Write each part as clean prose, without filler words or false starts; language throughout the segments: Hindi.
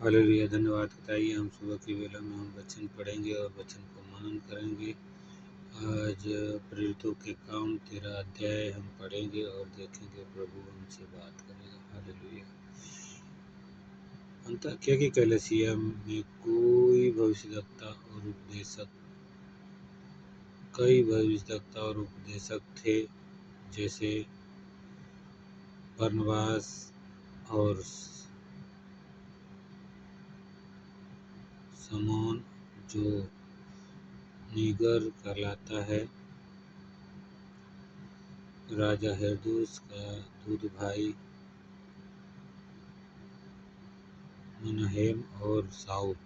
हालेलुया। धन्यवाद बताइए। हम सुबह की वेला में हम वचन पढ़ेंगे और वचन को मनन करेंगे। आज प्रेरितों के काम 13 अध्याय हम पढ़ेंगे और देखेंगे प्रभु हमसे बात करेगा। हालेलुया। अंताकिया की कलीसिया में कई भविष्यद्वक्ता और उपदेशक थे, जैसे बरनबास और शमौन, जो नीगर कहलाता है, राजा हेरोदेस का दूध भाई मनाहेम और साउल।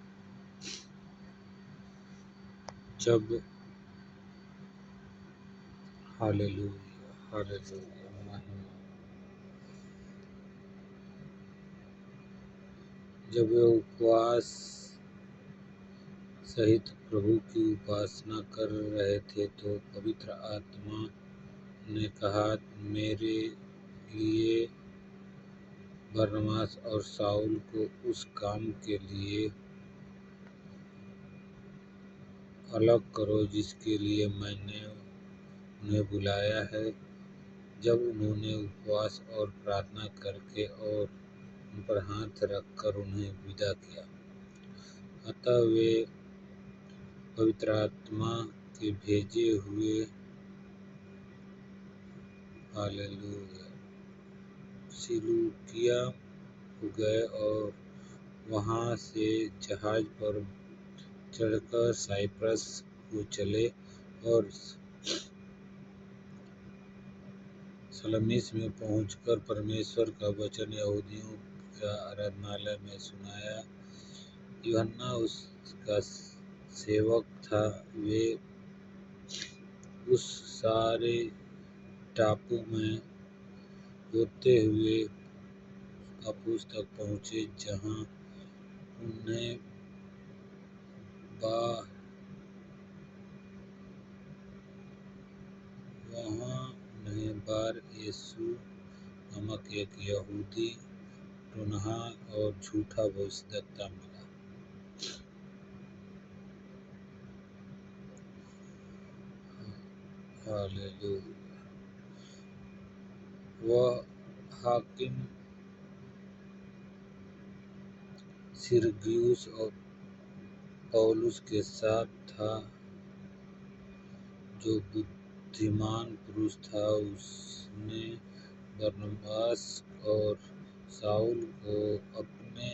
जब हालेलुया हालेलुया जब वे उपवास सहित प्रभु की उपासना कर रहे थे, तो पवित्र आत्मा ने कहा, मेरे लिए बरनबास और साउल को उस काम के लिए अलग करो जिसके लिए मैंने उन्हें बुलाया है। जब उन्होंने उपवास और प्रार्थना करके और उन पर हाथ रखकर उन्हें विदा किया, अतः वे पवित्र आत्मा के भेजे हुए हालेलुया सिलूकिया को गए और वहां से जहाज पर चढ़कर साइप्रस को चले और सलमीस में पहुंचकर परमेश्वर का वचन यहूदियों का आराधनालय में सुनाया। यूहन्ना उसका सेवक था। वे उस सारे टापू में होते हुए पाफुस तक पहुंचे, जहां उन्हें बार यीशु नामक एक यहूदी टोनहा और झूठा भविष्यद्वक्ता मिला। हालेलुया। वह हाकिम सिरगियुस और पौलुस के साथ था, जो बुद्धिमान पुरुष था। उसने बरनबास और साउल को अपने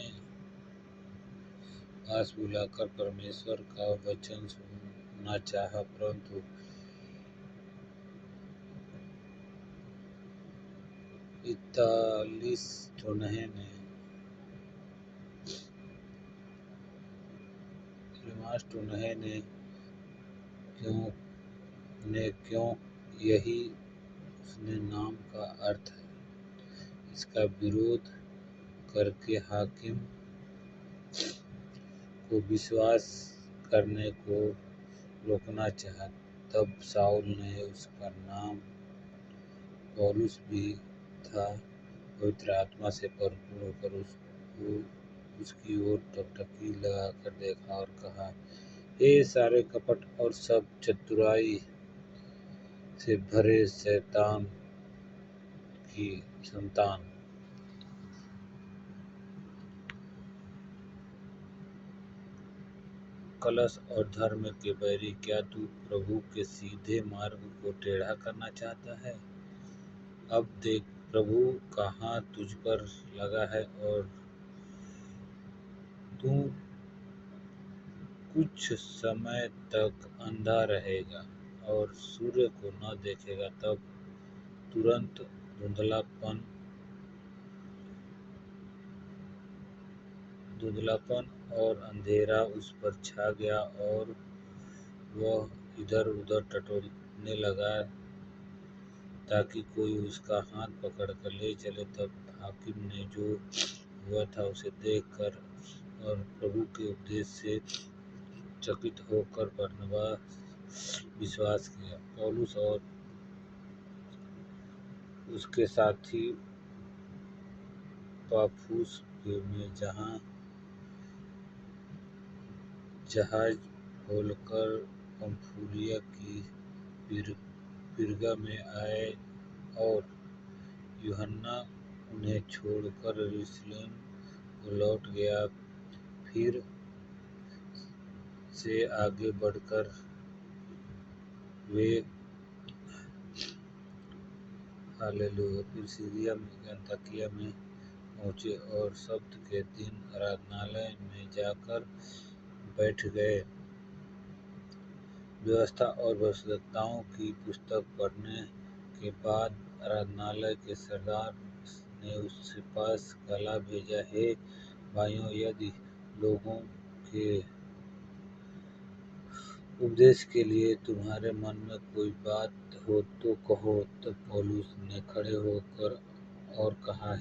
पास बुलाकर परमेश्वर का वचन सुनना चाहा, परंतु इतालिस टोनहे ने क्यों यही उसने नाम का अर्थ है, इसका विरोध करके हाकिम को विश्वास करने को रोकना चाहा। तब साउल ने, उसका नाम पौलुस भी था, पवित्र आत्मा से परिपूर्ण होकर उसकी ओर टकटकी लगाकर देखा और कहा, हे सारे कपट और सब चतुराई से भरे शैतान की संतान, कलश और धर्म के बैरी, क्या तू प्रभु के सीधे मार्ग को टेढ़ा करना चाहता है? अब देख, प्रभु का हाथ तुझ पर लगा है और तू कुछ समय तक अंधा रहेगा और सूर्य को न देखेगा। तब तुरंत धुंधलापन और अंधेरा उस पर छा गया और वह इधर उधर टटोलने लगा ताकि कोई उसका हाथ पकड़कर ले चले। तब हाकिम ने जो हुआ था उसे देखकर और प्रभु के उपदेश से चकित होकर बरनबास विश्वास किया। पौलुस और उसके साथी पाफुस में, जहाँ जहाज खोलकर पंफूलिया की पिरगा में आए और यूहन्ना उन्हें छोड़कर यरूशलेम को लौट गया। फिर से आगे बढ़कर वे फिर सीरिया के अंताकिया में पहुँचे और सब्त के दिन आराधनालय में जाकर बैठ गए। व्यवस्था और भविष्यवक्ताओं की पुस्तक पढ़ने के बाद आराधनालय के सरदार ने उसके पास कला भेजा, हे भाइयों, यदि लोगों के उपदेश के लिए तुम्हारे मन में कोई बात हो तो कहो। तब पौलुस ने खड़े होकर और कहा,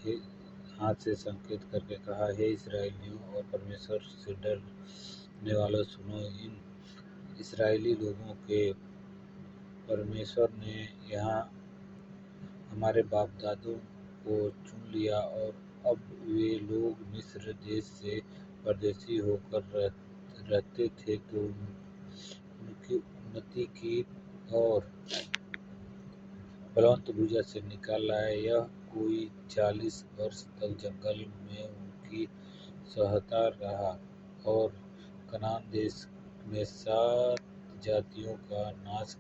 हाथ से संकेत करके कहा, हे इस्राएलियों और परमेश्वर से डरने वालों, सुनो। इन इस्राएली लोगों के परमेश्वर ने यहाँ हमारे बाप दादों को चुन लिया और अब वे लोग मिस्र देश से परदेशी होकर रहते थे तो उनकी उन्नति की और बलवन्त भुजा से निकाल लाए। यह कोई 40 वर्ष तक जंगल में उनकी सहायता रहा और कनान देश में 7 जातियों का नाश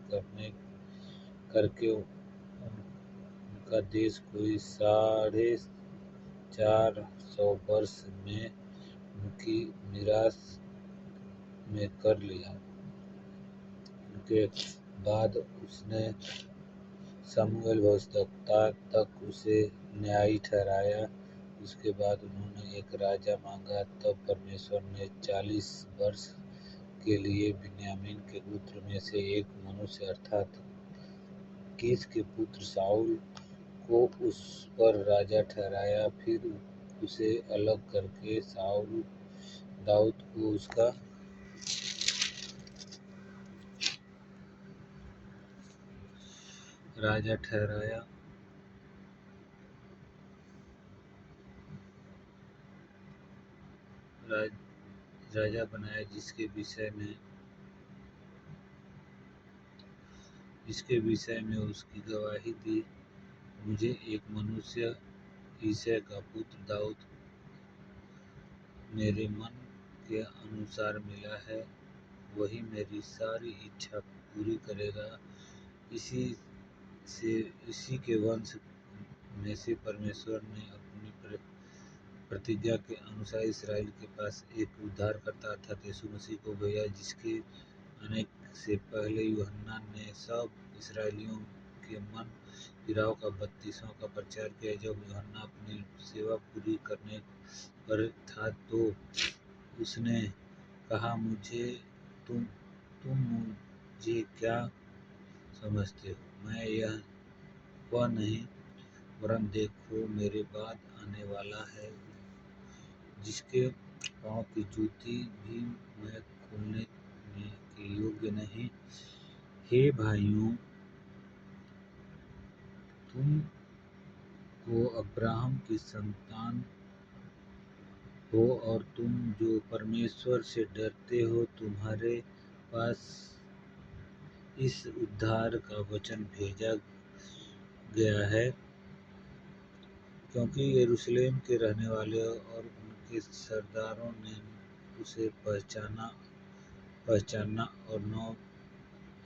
करके उनका देश कोई 450 वर्ष में उनकी मीरास में कर लिया। उनके बाद उसने शमूएल भविष्यद्वक्ता तक उसे न्यायी ठहराया। उसके बाद उन्होंने एक राजा मांगा। तब परमेश्वर ने 40 वर्ष के लिए बिन्यामीन के गोत्र में से एक मनुष्य अर्थात कीश के पुत्र शाऊल को उस पर राजा ठहराया। फिर उसे अलग करके शाऊल दाऊद को उसका राजा बनाया, जिसके विषय में उसकी गवाही दी, मुझे एक मनुष्य यिशै का पुत्र दाऊद मेरे मन के अनुसार मिला है। वही मेरी सारी इच्छा पूरी करेगा। इसी के वंश में से परमेश्वर ने अपनी प्रतिज्ञा के अनुसार इस्राएल के पास एक उद्धारकर्ता अर्थात यीशु मसीह को भेजा, जिसके आने से पहले यूहन्ना ने सब इस्राएलियों के मन फिराव का बपतिस्मा का प्रचार किया। जब यूहन्ना अपनी सेवा पूरी करने पर था तो उसने कहा, तुम मुझे क्या समझते हो? मैं वह नहीं, वरन देखो, मेरे बाद आने वाला है, जिसके पाँव की जूती भी मैं खोलने के योग्य नहीं। हे भाइयों, तुम को अब्राहम की संतान हो और तुम जो परमेश्वर से डरते हो, तुम्हारे पास इस उद्धार का वचन भेजा गया है, क्योंकि यरूशलेम के रहने वाले और उनके सरदारों ने उसे पहचाना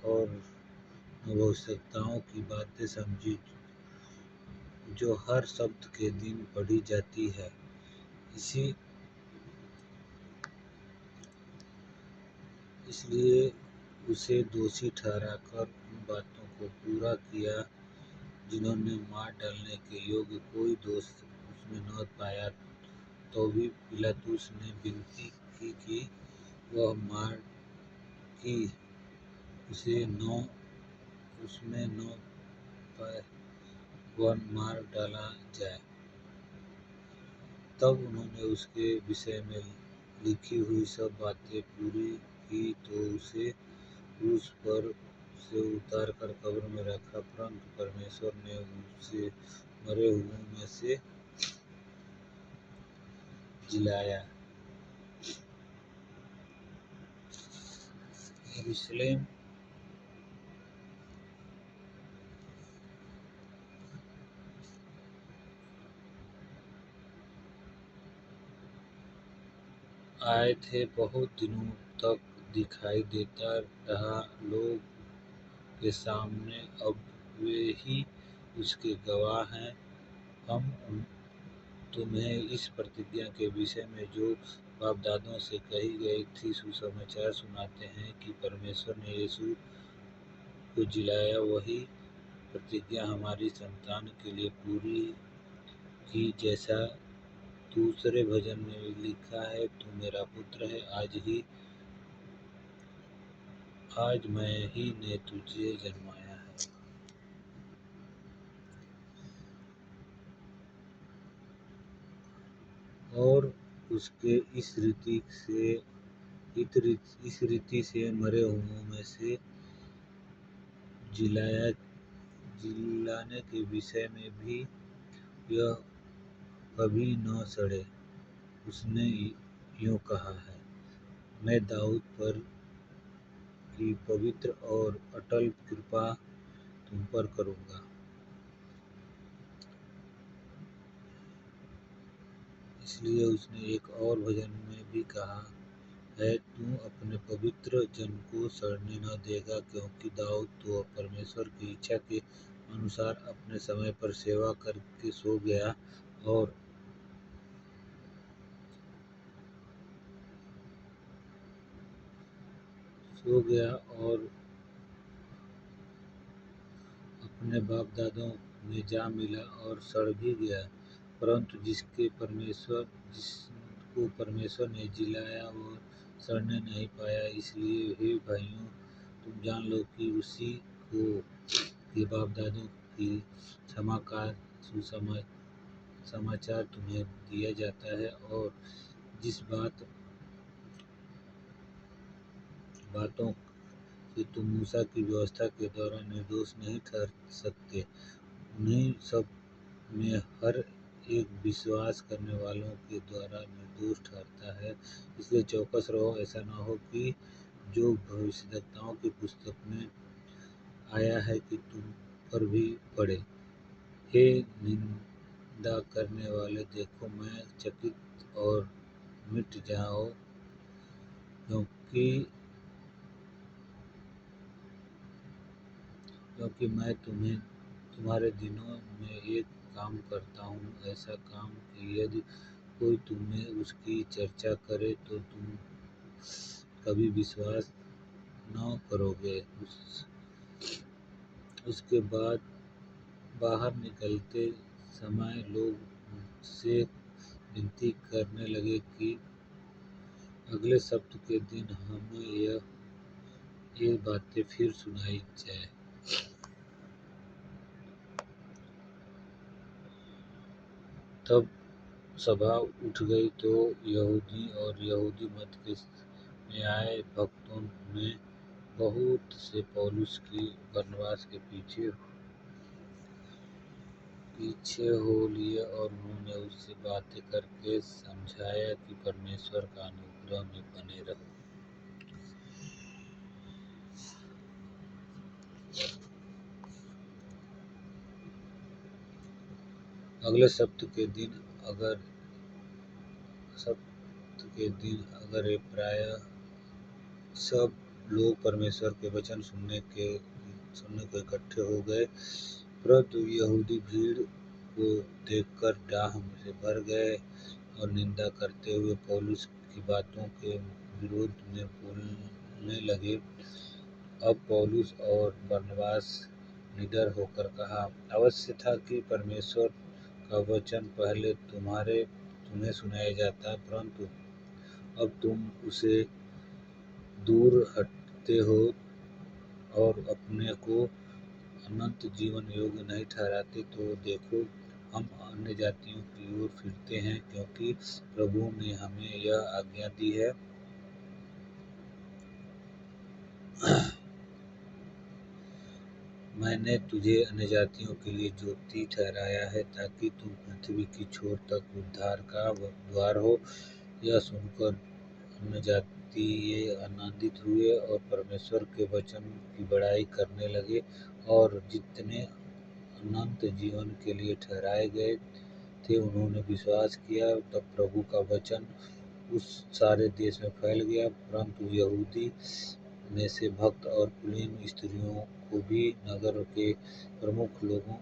और भविष्यद्वक्ताओं की बातें समझी, जो हर शब्द के दिन पढ़ी जाती है। इसलिए उसे दोषी ठहराकर उन बातों को पूरा किया जिन्होंने मार डालने के योग्य कोई दोष उसमें न पाया। तो भी पिलातुस ने विनती की कि वह मार डाला जाए। तब उन्होंने उसके विषय में लिखी हुई सब बातें पूरी की तो उसे क्रूस पर से उतार कर कब्र में रखा, परंतु परमेश्वर ने उसे मरे हुओं में से जिलाया। यरूशलेम आए थे, बहुत दिनों तक दिखाई देता रहा लोग के सामने, अब वे ही उसके गवाह हैं। हम तुम्हें इस प्रतिज्ञा के विषय में जो बाप-दादों से कही गई थी सुसमाचार सुनाते हैं कि परमेश्वर ने यीशु को जिलाया। वही प्रतिज्ञा हमारी संतान के लिए पूरी की, जैसा दूसरे भजन में लिखा है, तू मेरा पुत्र है, आज मैं ही ने तुझे जन्माया है। और उसके इस रीति से मरे हुओं में से जिलाने के विषय में भी यह कभी न सड़े। उसने यूँ कहा है, मैं दाऊद पर की पवित्र और अटल कृपा तुम पर करूँगा। इसलिए उसने एक और भजन में भी कहा है, तू अपने पवित्र जन को सड़ने न देगा, क्योंकि दाऊद तो परमेश्वर की इच्छा के अनुसार अपने समय पर सेवा करके सो गया और अपने बाप दादों में जा मिला और सड़ भी गया। परंतु जिसको परमेश्वर ने जिलाया वो सड़ने नहीं पाया। इसलिए हे भाइयों, तुम जान लो कि उसी को के बाप दादों की क्षमा का सुसमाचार तुम्हें दिया जाता है, और जिस बातों से तुम मूसा की व्यवस्था के द्वारा निर्दोष नहीं ठहर सकते, उन्हीं सब में हर एक विश्वास करने वालों के द्वारा निर्दोष ठहरता है। इसलिए चौकस रहो, ऐसा न हो कि जो भविष्यद्वक्ताओं की पुस्तक में आया है कि तुम पर भी पड़े। हे निंदा करने वाले, देखो मैं चकित और मिट जाओ, क्योंकि मैं तुम्हारे दिनों में एक काम करता हूँ, ऐसा काम कि यदि कोई तुम्हें उसकी चर्चा करे तो तुम कभी विश्वास न करोगे। उसके बाद बाहर निकलते समय लोग मुझसे विनती करने लगे कि अगले सप्ताह के दिन हमें ये बातें फिर सुनाई जाए। तब सभा उठ गई तो यहूदी और यहूदी मत में आए भक्तों ने बहुत से पौलुस की बरनबास के पीछे हो लिए, और उन्होंने उससे बातें करके समझाया कि परमेश्वर का अनुग्रह में बने रहो। अगले सप्ताह के दिन प्रायः सब लोग परमेश्वर के वचन सुनने को इकट्ठे हो गए, परंतु यहूदी भीड़ को देखकर डाह से भर गए और निंदा करते हुए पौलुस की बातों के विरोध में बोलने लगे। अब पौलुस और बरनबास निडर होकर कहा, अवश्य था कि परमेश्वर का वचन पहले तुम्हें सुनाया जाता, परंतु अब तुम उसे दूर हटते हो और अपने को अनंत जीवन योग्य नहीं ठहराते। तो देखो, हम अन्य जातियों की ओर फिरते हैं, क्योंकि प्रभु ने हमें यह आज्ञा दी है। मैंने तुझे अन्यजातियों के लिए ज्योति ठहराया है, ताकि तुम पृथ्वी की छोर तक उद्धार का द्वार हो। यह सुनकर अन्य जातीय आनंदित हुए और परमेश्वर के वचन की बड़ाई करने लगे, और जितने अनंत जीवन के लिए ठहराए गए थे उन्होंने विश्वास किया। तब प्रभु का वचन उस सारे देश में फैल गया, परंतु यहूदी में से भक्त और कुलीन स्त्रियों को भी नगर के प्रमुख लोगों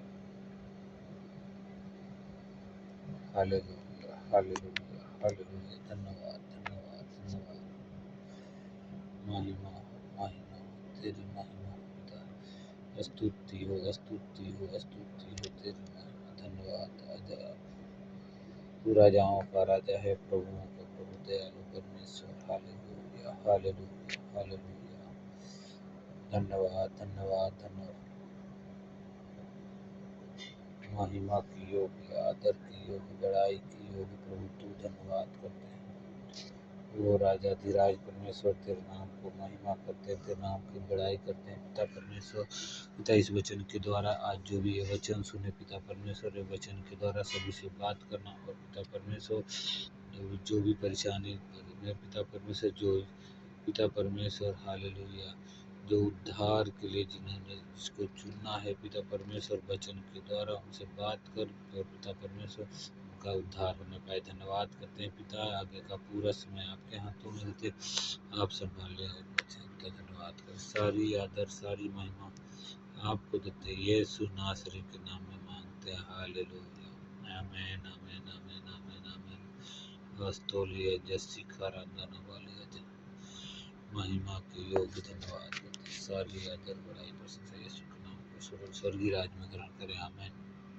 हालेलुया हालेलुया हालेलुया धन्यवाद धन्यवाद धन्यवाद महिमा महिमा तेरी महिमा होता है। स्तुति हो स्तुति हो स्तुति हो तेरी महिमा। धन्यवाद राजा, तू राजाओं का राजा है, प्रभुओं का प्रभु, दयालु परमेश्वर। हालेलुया हालेलुया हालेलुया धन्यवाद धन्यवाद धन्यवाद। महिमा की योग्य, आदर की योग्य, बड़ाई की योग्य प्रभु तू धन्यवाद करते हैं। वो राजाधिराज परमेश्वर तेरे नाम को महिमा करते हैं, तेरे नाम की बड़ाई करते हैं। पिता परमेश्वर, पिता इस वचन के द्वारा आज जो भी ये वचन सुने पिता परमेश्वर, ये वचन के द्वारा सभी से बात करना, और पिता परमेश्वर जो भी परेशानी है पिता परमेश्वर, जो पिता परमेश्वर हालेलुया, जो उद्धार के लिए जिन्होंने इसको चुनना है पिता परमेश्वर, वचन के द्वारा उनसे बात कर, और पिता परमेश्वर उनका उद्धार होने पाए। धन्यवाद करते हैं पिता, आगे का पूरा समय आपके हाथों में देते आप संभाले, और बच्चे धन्यवाद कर, सारी आदर सारी महिमा आपको देते हैं। यीशु नासरी के नाम में मांगते हैं, हालेलुया आमेन आमेन आमेन आमेन आमेन। वस्तुलिए जस्सी खरांगन वाले महिमा के योग्य धन्यवाद करते हैं। सारी आदर बड़ाई प्रशंसा यीशु के नाम को स्वर्गीय राज में ग्रहण करें, आमेन।